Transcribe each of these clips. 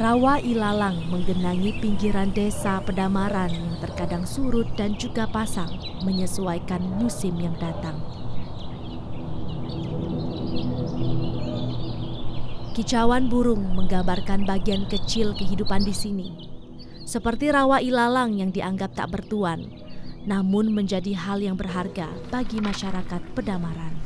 Rawa ilalang menggenangi pinggiran desa Pedamaran yang terkadang surut dan juga pasang menyesuaikan musim yang datang. Kicauan burung menggambarkan bagian kecil kehidupan di sini. Seperti rawa ilalang yang dianggap tak bertuan, namun menjadi hal yang berharga bagi masyarakat Pedamaran.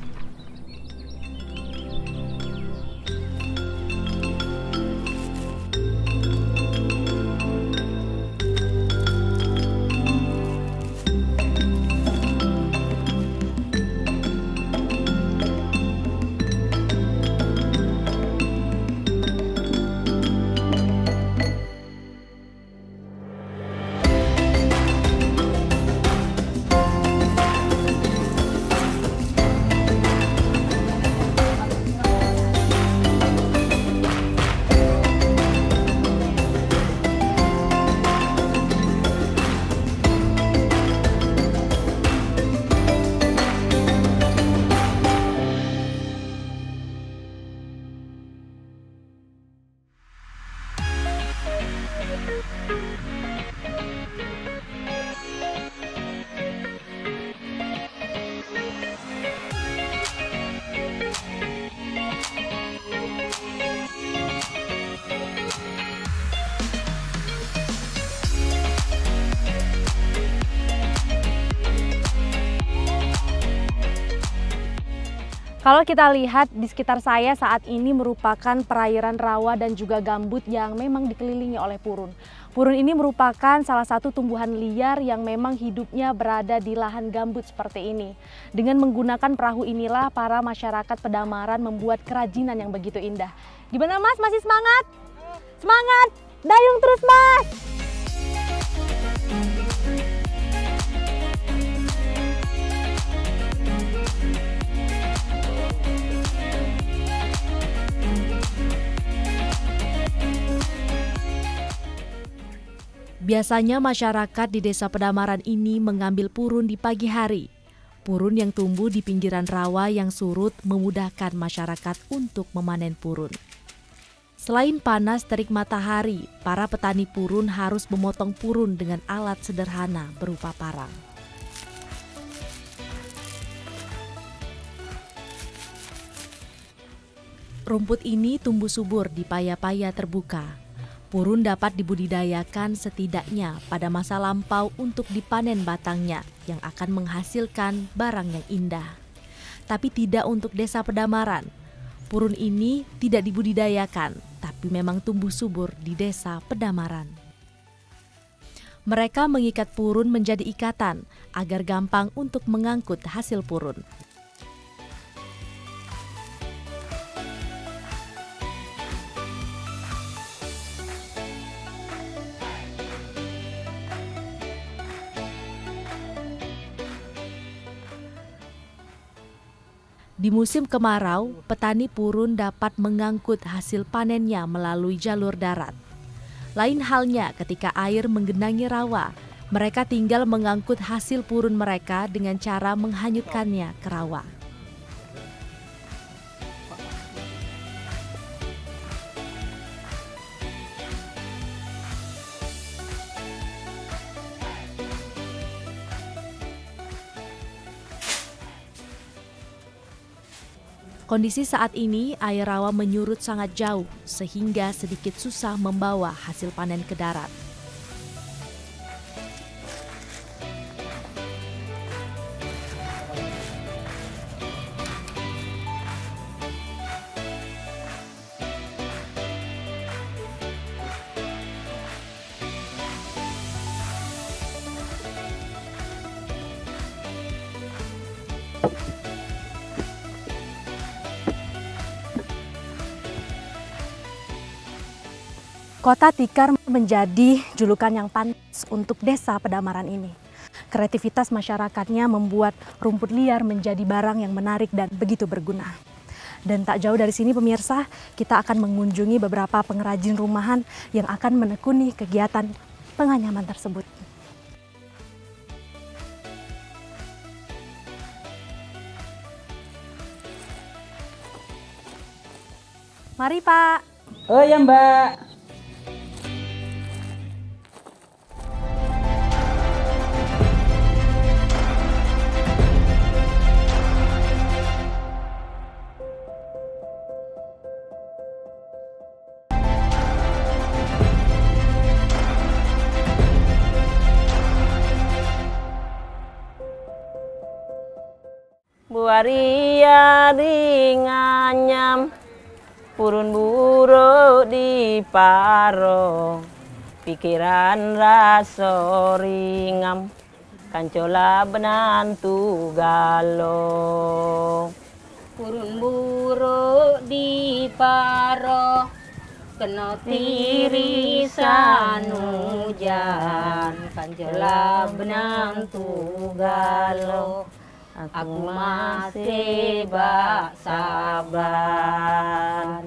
Kalau kita lihat di sekitar saya saat ini merupakan perairan rawa dan juga gambut yang memang dikelilingi oleh purun. Purun ini merupakan salah satu tumbuhan liar yang memang hidupnya berada di lahan gambut seperti ini. Dengan menggunakan perahu inilah para masyarakat Pedamaran membuat kerajinan yang begitu indah. Gimana Mas, masih semangat? Semangat! Dayung terus Mas! Biasanya masyarakat di desa Pedamaran ini mengambil purun di pagi hari. Purun yang tumbuh di pinggiran rawa yang surut memudahkan masyarakat untuk memanen purun. Selain panas terik matahari, para petani purun harus memotong purun dengan alat sederhana berupa parang. Rumput ini tumbuh subur di paya-paya terbuka. Purun dapat dibudidayakan setidaknya pada masa lampau untuk dipanen batangnya yang akan menghasilkan barang yang indah. Tapi tidak untuk desa Pedamaran. Purun ini tidak dibudidayakan, tapi memang tumbuh subur di desa Pedamaran. Mereka mengikat purun menjadi ikatan agar gampang untuk mengangkut hasil purun. Di musim kemarau, petani purun dapat mengangkut hasil panennya melalui jalur darat. Lain halnya ketika air menggenangi rawa, mereka tinggal mengangkut hasil purun mereka dengan cara menghanyutkannya ke rawa. Kondisi saat ini air rawa menyurut sangat jauh sehingga sedikit susah membawa hasil panen ke darat. Kota Tikar menjadi julukan yang pantas untuk desa Pedamaran ini. Kreativitas masyarakatnya membuat rumput liar menjadi barang yang menarik dan begitu berguna. Dan tak jauh dari sini pemirsa, kita akan mengunjungi beberapa pengrajin rumahan yang akan menekuni kegiatan penganyaman tersebut. Mari Pak. Oh ya Mbak. hari-hari nganyam, purun buruk di paro, pikiran raso ringam, kancola benantu galo. Purun buruk di paro, kena tirisan hujan, kanjola benang tugalo. Aku masih bak sabar.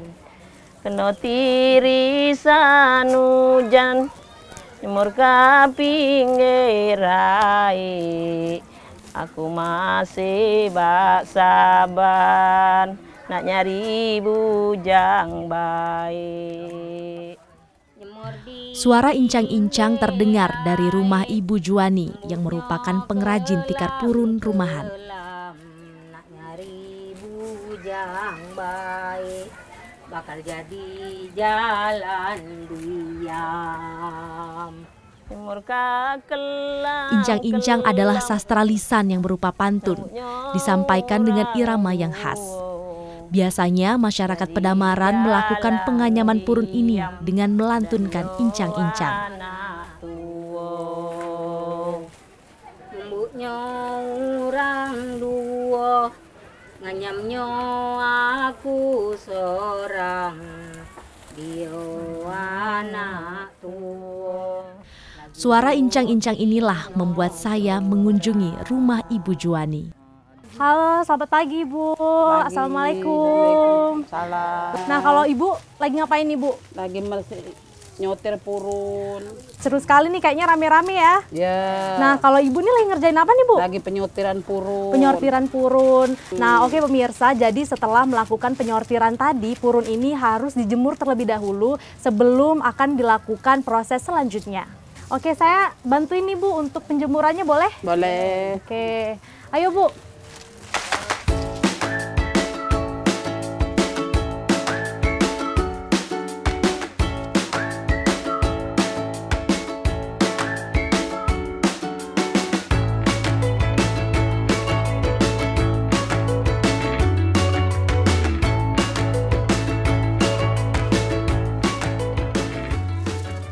Kena tirisan hujan, nyemur ka pinggir rai. Aku masih bak sabar, nak nyari bujang baik. Suara incang-incang terdengar dari rumah Ibu Juwani yang merupakan pengrajin tikar purun rumahan. Nak nyari bujang baik, bakal jadi jalan diam. Incang-incang adalah sastra lisan yang berupa pantun, disampaikan dengan irama yang khas. Biasanya masyarakat pedamaran melakukan penganyaman purun ini dengan melantunkan incang-incang. Tumbuknya orang dua, nganyamnya aku seorang, dia anak tua. Suara incang-incang inilah membuat saya mengunjungi rumah Ibu Juwani. Halo, selamat pagi Bu. Assalamualaikum. Salam. Nah, kalau Ibu lagi ngapain nih Bu? Lagi nyotir purun. Seru sekali nih kayaknya rame-rame ya. Ya. Nah, kalau Ibu nih lagi ngerjain apa nih Bu? Lagi penyortiran purun. Penyortiran purun. Nah, oke pemirsa, jadi setelah melakukan penyortiran tadi, purun ini harus dijemur terlebih dahulu sebelum akan dilakukan proses selanjutnya. Oke, saya bantuin nih Bu untuk penjemurannya boleh? Boleh. Oke, ayo Bu.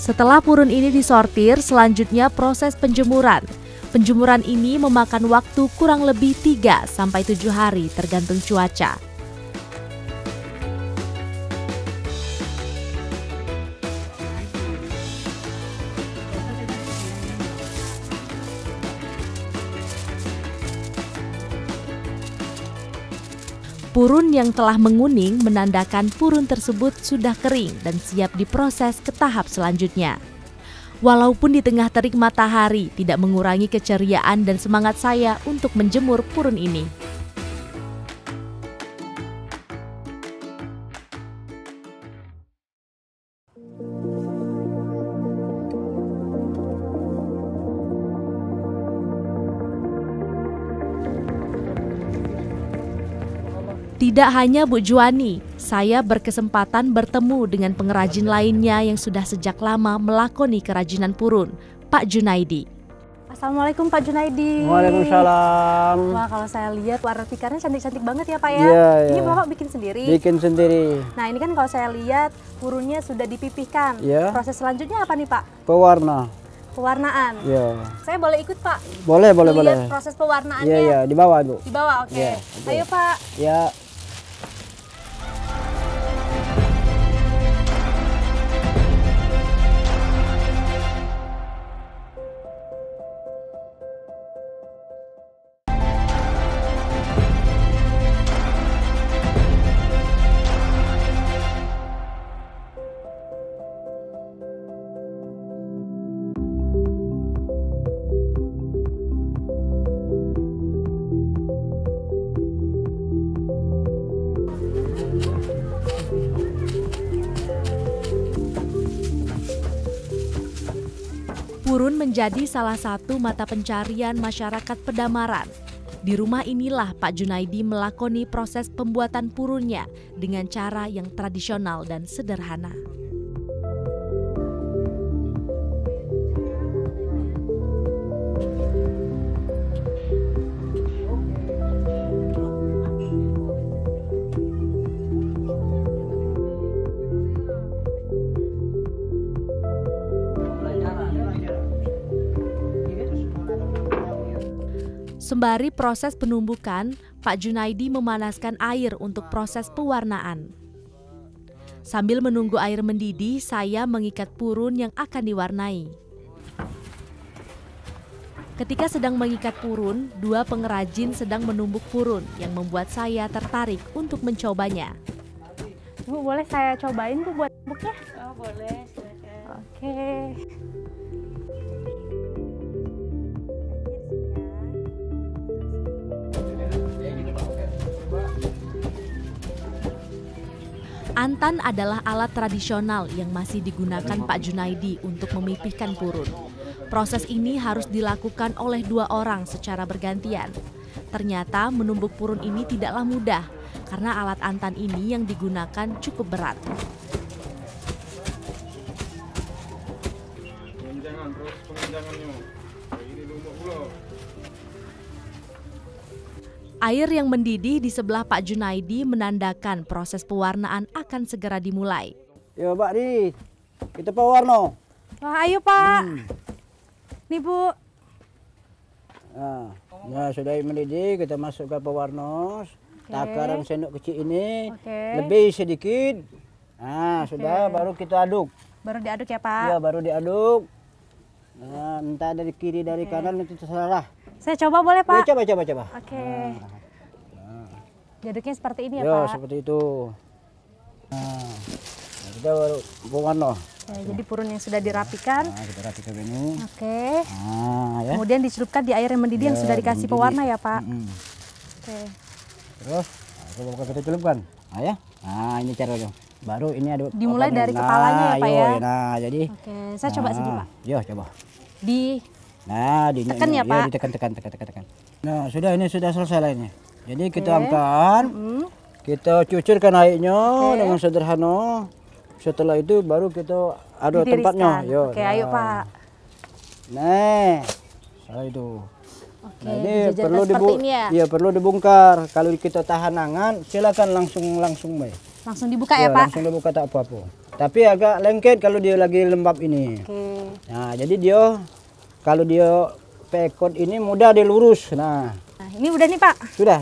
Setelah purun ini disortir, selanjutnya proses penjemuran. Penjemuran ini memakan waktu kurang lebih 3-7 hari tergantung cuaca. Purun yang telah menguning menandakan purun tersebut sudah kering dan siap diproses ke tahap selanjutnya. Walaupun di tengah terik matahari, tidak mengurangi keceriaan dan semangat saya untuk menjemur purun ini. Tidak hanya Bu Juwani, saya berkesempatan bertemu dengan pengrajin lainnya yang sudah sejak lama melakoni kerajinan purun, Pak Junaidi. Assalamualaikum Pak Junaidi. Waalaikumsalam. Wah, kalau saya lihat warna tikarnya cantik-cantik banget ya Pak ya. Iya, Ini iya. Bapak bikin sendiri? Bikin sendiri. Nah, ini kan kalau saya lihat purunnya sudah dipipihkan. Iya. Proses selanjutnya apa nih Pak? Pewarna. Pewarnaan. Iya. Saya boleh ikut Pak? Boleh, boleh, Lihat boleh. proses pewarnaannya. Iya, iya, di bawah, Bu. Di bawah, oke. Iya, oke. Ayo Pak. Ya. Purun menjadi salah satu mata pencarian masyarakat pedamaran. Di rumah inilah Pak Junaidi melakoni proses pembuatan purunnya dengan cara yang tradisional dan sederhana. Sembari proses penumbukan, Pak Junaidi memanaskan air untuk proses pewarnaan. Sambil menunggu air mendidih, saya mengikat purun yang akan diwarnai. Ketika sedang mengikat purun, dua pengrajin sedang menumbuk purun yang membuat saya tertarik untuk mencobanya. Bu, boleh saya cobain Bu buat numbuknya? Oh, boleh, silakan. Oke. Antan adalah alat tradisional yang masih digunakan Pak Junaidi untuk memipihkan purun. Proses ini harus dilakukan oleh dua orang secara bergantian. Ternyata menumbuk purun ini tidaklah mudah karena alat antan ini yang digunakan cukup berat. Air yang mendidih di sebelah Pak Junaidi menandakan proses pewarnaan akan segera dimulai. Yo, Pak Di, kita pewarna. Wah, ayo Pak. Nih Bu. Nah, ya sudah mendidih, kita masukkan pewarna. Takaran sendok kecil ini lebih sedikit. Nah, sudah baru kita aduk. Baru diaduk ya Pak? Ya, baru diaduk. Nah, entah dari kiri dari kanan itu terserah. Saya coba boleh Pak? Ya, coba. Oke. Diaduknya seperti ini ya Ya, Pak? seperti itu. Nah, kita baru pewarna. Ya, jadi purun yang sudah dirapikan. Nah, kita rapikan ini. Oke. Nah, ya. Kemudian dicelupkan di air yang mendidih yang sudah dikasih pewarna ya Pak? Oke. Terus, coba kita celupkan. Nah, ya. Nah, ini caranya. Baru ini ada Dimulai dari kepalanya ya Pak ya? Nah, jadi. Oke, saya coba sini Pak. Yo, coba. Nah, ditekan ya Pak? Ditekan. Nah, sudah ini sudah selesai lah ini. Jadi kita angkat, kita cucurkan airnya dengan sederhana. Setelah itu baru kita aduk tempatnya. Yo, oke, ayo Pak. Nah, salah itu. Oke, Nah, ini perlu dibongkar. Kalau kita tahan angan, silakan langsung baik. Langsung dibuka ya Pak? Langsung dibuka tak apa-apa. Tapi agak lengket kalau dia lagi lembab ini. Oke. Nah, jadi dia kalau dia pekot ini mudah dilurus. Nah, ini udah nih Pak? Sudah.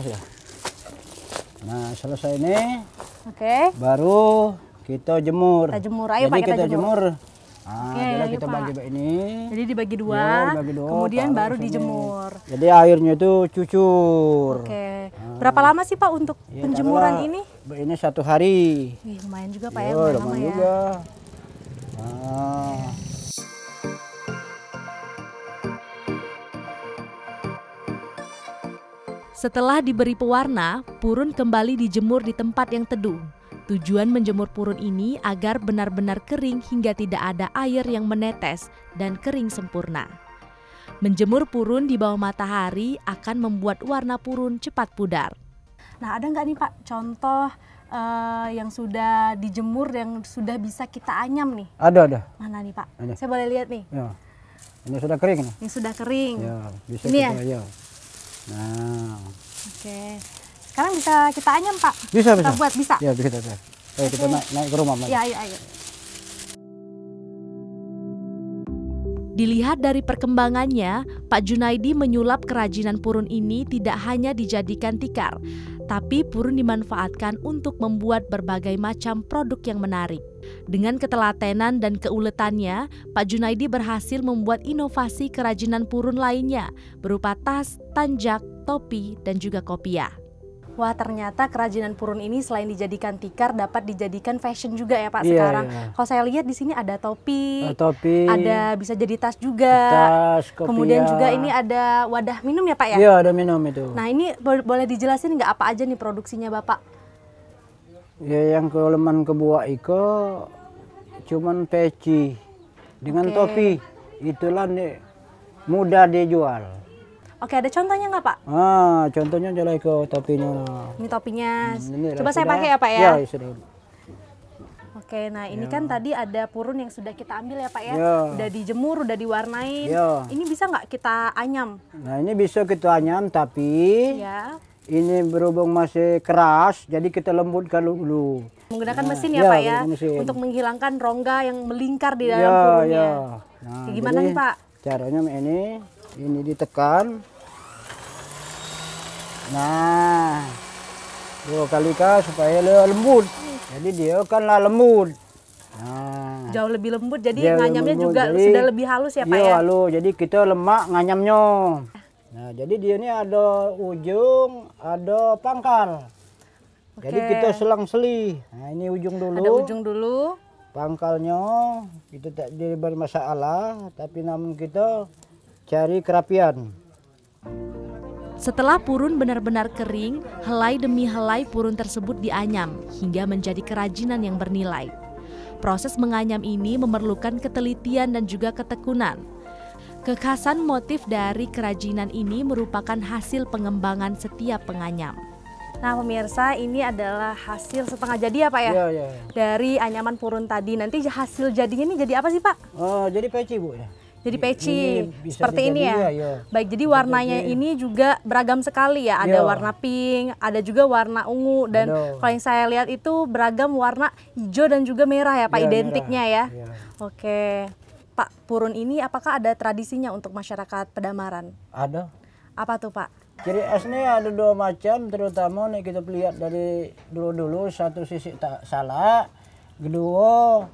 Nah, selesai ini. Oke. Baru kita jemur. Kita jemur. Ayo Pak, kita jemur. Nah, ayo, kita bagi ini. Jadi dibagi dua, dibagi dua, kemudian baru dijemur. Jadi airnya itu cucur. Oke. Berapa lama sih Pak untuk penjemuran ini? Ini 1 hari. Wih, lumayan juga Pak ya, lumayan lama ya. Juga. Nah. Setelah diberi pewarna, purun kembali dijemur di tempat yang teduh. Tujuan menjemur purun ini agar benar-benar kering hingga tidak ada air yang menetes dan kering sempurna. Menjemur purun di bawah matahari akan membuat warna purun cepat pudar. Nah, ada nggak nih Pak contoh yang sudah dijemur yang sudah bisa kita anyam nih? Ada. Mana nih Pak? Ada. Saya boleh lihat nih. Ya. Ini sudah kering nih. Ini sudah kering. Ya, bisa ini kita, ya. Nah. Oke. Sekarang bisa kita anyam Pak? Bisa. Kita buat bisa? Ya, bisa. Ayo kita naik ke rumah. Ya, ayo. Dilihat dari perkembangannya, Pak Junaidi menyulap kerajinan purun ini tidak hanya dijadikan tikar, tapi purun dimanfaatkan untuk membuat berbagai macam produk yang menarik. Dengan ketelatenan dan keuletannya, Pak Junaidi berhasil membuat inovasi kerajinan purun lainnya berupa tas, tanjak, topi, dan juga kopiah. Wah, ternyata kerajinan purun ini selain dijadikan tikar dapat dijadikan fashion juga ya Pak sekarang. Kalau saya lihat di sini ada topi, ada bisa jadi tas juga. Tas, kopiah. Kemudian juga ini ada wadah minum ya Pak ya? Iya, ada minum itu. Nah, ini boleh dijelasin nggak apa aja nih produksinya Bapak? Ya, yang kelemahan kebuah itu cuman peci dengan topi. Itulah nih mudah dijual. Oke, ada contohnya nggak Pak? Contohnya jalan ke topinya. Ini topinya. Ini Coba saya pakai ya Pak ya? Ya, sudah. Oke, nah ini kan tadi ada purun yang sudah kita ambil ya Pak ya? Ya. Udah dijemur, udah diwarnain. Ya. Ini bisa nggak kita anyam? Nah, ini bisa kita anyam, tapi ini berhubung masih keras, jadi kita lembutkan dulu. Menggunakan mesin ya Pak ya? Untuk menghilangkan rongga yang melingkar di dalam purunnya. Nah, gimana nih Pak? Caranya ini ditekan. Nah, 2 kali kah supaya lembut. Jadi dia kan lah lembut. Nah, Jauh lebih lembut, jadi dia nganyamnya lembut. juga Jadi, sudah lebih halus ya Pak iya, ya? halus. Jadi kita lemak nganyamnya. Nah, jadi dia ini ada ujung, ada pangkal. Jadi kita selang-seli. Nah, ini ujung dulu. Ada ujung dulu. Pangkalnya kita tak jadi bermasalah, tapi namun kita cari kerapian. Setelah purun benar-benar kering, helai demi helai purun tersebut dianyam hingga menjadi kerajinan yang bernilai. Proses menganyam ini memerlukan ketelitian dan juga ketekunan. Kekhasan motif dari kerajinan ini merupakan hasil pengembangan setiap penganyam. Nah pemirsa, ini adalah hasil setengah jadi ya Pak ya? Iya, iya. Dari anyaman purun tadi. Nanti hasil jadinya ini jadi apa sih Pak? Oh, jadi peci, Bu. Jadi peci, Ini bisa seperti ini ya? iya. Baik, jadi warnanya ini juga beragam sekali ya. Ada Iya. warna pink, ada juga warna ungu. Dan Ada. kalau yang saya lihat itu beragam warna hijau dan juga merah ya Pak, Iya, identiknya ya? merah. Iya. Oke. Pak, purun ini apakah ada tradisinya untuk masyarakat Pedamaran? Ada. Apa tuh Pak? Ciri khasnya ada 2 macam, terutama nih kita lihat dari dulu-dulu, satu sisi tak salah, kedua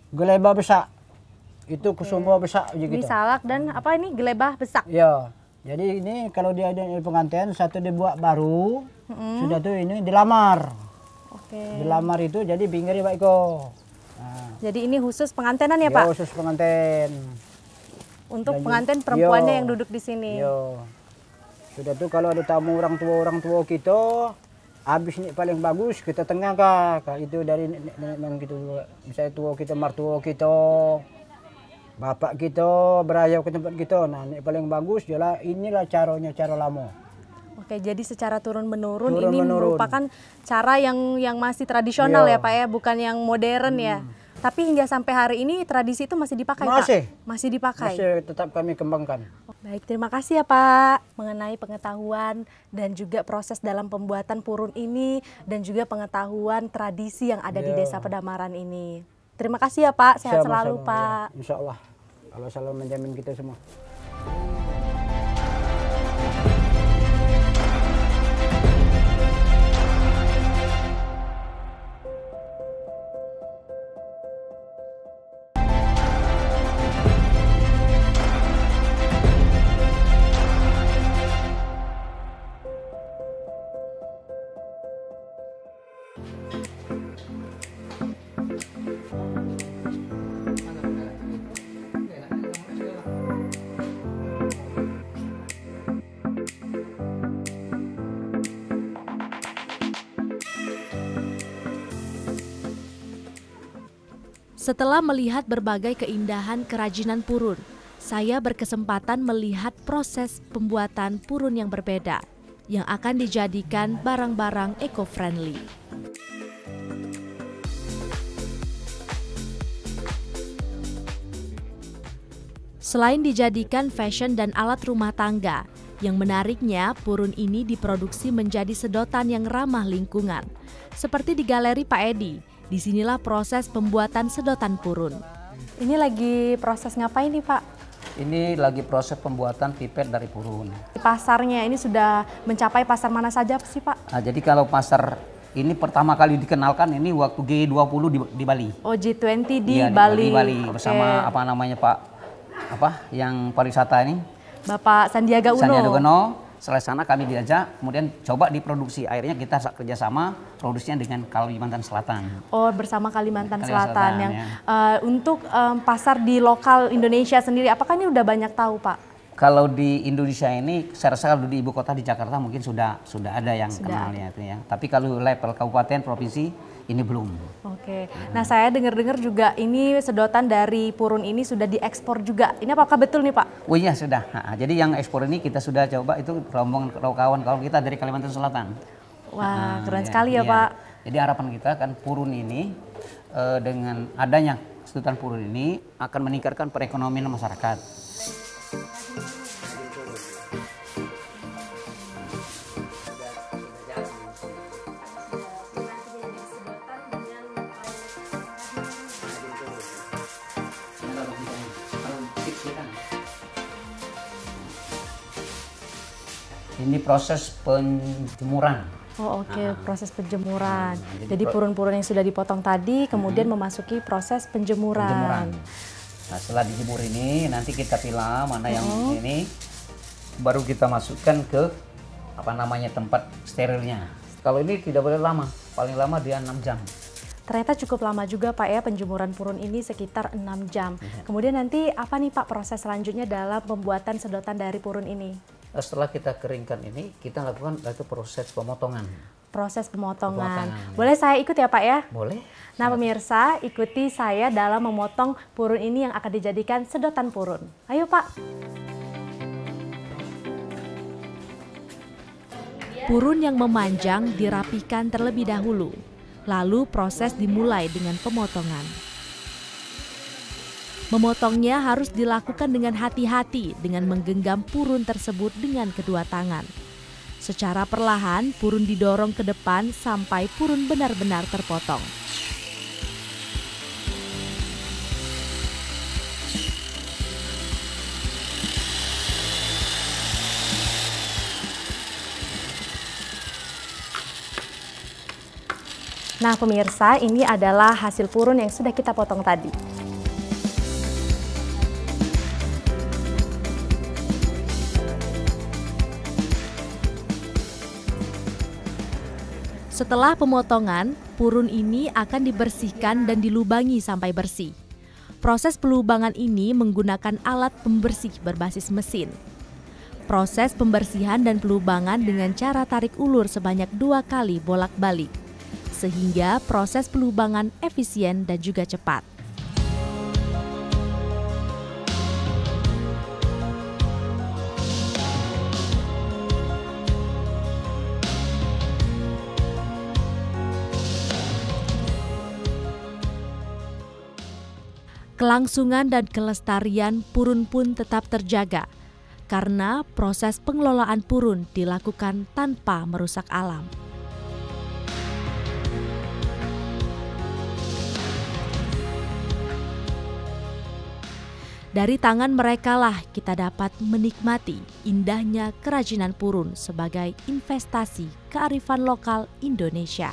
geleba besak. Itu kusumba besak aja Ini gitu. salak dan apa ini gelebah besak. Ya, jadi ini kalau dia ada di pengantin, satu dibuat baru, sudah tuh ini dilamar. Oke. Dilamar itu jadi pinggirnya Pak Iko. Nah, Jadi ini khusus pengantenan ya Pak? khusus pengantin. Untuk Dan pengantin juga- perempuannya iya. yang duduk di sini. Yo. Sudah tuh kalau ada tamu orang tua kita, habis ini paling bagus kita tengah kak. Itu dari nenek kita, misalnya tua kita, mertua kita, bapak kita berayau ke tempat kita. Nah, ini paling bagus jelah inilah caranya, cara lama. Oke, jadi secara turun-menurun ini Turun-menurun. merupakan cara yang masih tradisional ya Iya. Pak ya, bukan yang modern ya. Tapi hingga sampai hari ini tradisi itu masih dipakai Masih. Pak? Masih dipakai? Masih tetap kami kembangkan. Baik, terima kasih ya Pak mengenai pengetahuan dan juga proses dalam pembuatan purun ini dan juga pengetahuan tradisi yang ada di Iya. Desa Pedamaran ini. Terima kasih ya Pak, sehat selalu Sama-sama, Pak. ya. Insya Allah. Allah selalu menjamin kita semua. Setelah melihat berbagai keindahan kerajinan purun, saya berkesempatan melihat proses pembuatan purun yang berbeda, yang akan dijadikan barang-barang eco-friendly. Selain dijadikan fashion dan alat rumah tangga, yang menariknya purun ini diproduksi menjadi sedotan yang ramah lingkungan. Seperti di Galeri Pak Edi, disinilah proses pembuatan sedotan purun. Ini lagi proses ngapain nih Pak? Ini lagi proses pembuatan pipet dari purun. Pasarnya ini sudah mencapai pasar mana saja sih Pak? Nah, jadi kalau pasar ini pertama kali dikenalkan ini waktu G20 di Bali. Oh, G20 di Iya, Bali. Di Bali Oke. bersama apa namanya Pak? Apa yang pariwisata ini? Bapak Sandiaga Uno. Sandiaga Uno. Setelah sana kami diajak, kemudian coba diproduksi. Akhirnya kita kerjasama produksinya dengan Kalimantan Selatan. Oh, bersama Kalimantan Kalimantan Selatan Selatan, yang ya. Untuk pasar di lokal Indonesia sendiri, apakah ini udah banyak tahu Pak? Kalau di Indonesia ini, saya rasa kalau di ibu kota di Jakarta mungkin sudah ada yang kenalnya itu ya. Tapi kalau level kabupaten, provinsi ini belum. Oke. Nah, saya dengar-dengar juga ini sedotan dari purun ini sudah diekspor juga. Ini apakah betul nih Pak? Oh iya sudah. Jadi yang ekspor ini kita sudah coba itu rombongan kawan-kawan kita dari Kalimantan Selatan. Wah, keren Iya, sekali ya iya. Pak. Jadi harapan kita kan purun ini dengan adanya sedotan purun ini akan meningkatkan perekonomian masyarakat. Ini proses penjemuran. Oh oke, proses penjemuran. jadi Jadi purun-purun yang sudah dipotong tadi kemudian memasuki proses penjemuran. Nah setelah dijemur ini nanti kita pilah mana yang ini, baru kita masukkan ke tempat sterilnya. Kalau ini tidak boleh lama, paling lama dia 6 jam. Ternyata cukup lama juga Pak ya penjemuran purun ini sekitar 6 jam. Kemudian nanti apa nih Pak proses selanjutnya dalam pembuatan sedotan dari purun ini? Setelah kita keringkan ini, kita lakukan itu proses pemotongan. Proses pemotongan. Boleh saya ikut ya Pak ya? Boleh. Nah pemirsa, ikuti saya dalam memotong purun ini yang akan dijadikan sedotan purun. Ayo Pak. Purun yang memanjang dirapikan terlebih dahulu, lalu proses dimulai dengan pemotongan. Memotongnya harus dilakukan dengan hati-hati dengan menggenggam purun tersebut dengan kedua tangan. Secara perlahan, purun didorong ke depan sampai purun benar-benar terpotong. Nah pemirsa, ini adalah hasil purun yang sudah kita potong tadi. Setelah pemotongan, purun ini akan dibersihkan dan dilubangi sampai bersih. Proses pelubangan ini menggunakan alat pembersih berbasis mesin. Proses pembersihan dan pelubangan dengan cara tarik ulur sebanyak 2 kali bolak-balik, sehingga proses pelubangan efisien dan juga cepat. Kelangsungan dan kelestarian purun pun tetap terjaga karena proses pengelolaan purun dilakukan tanpa merusak alam. Dari tangan merekalah kita dapat menikmati indahnya kerajinan purun sebagai investasi kearifan lokal Indonesia.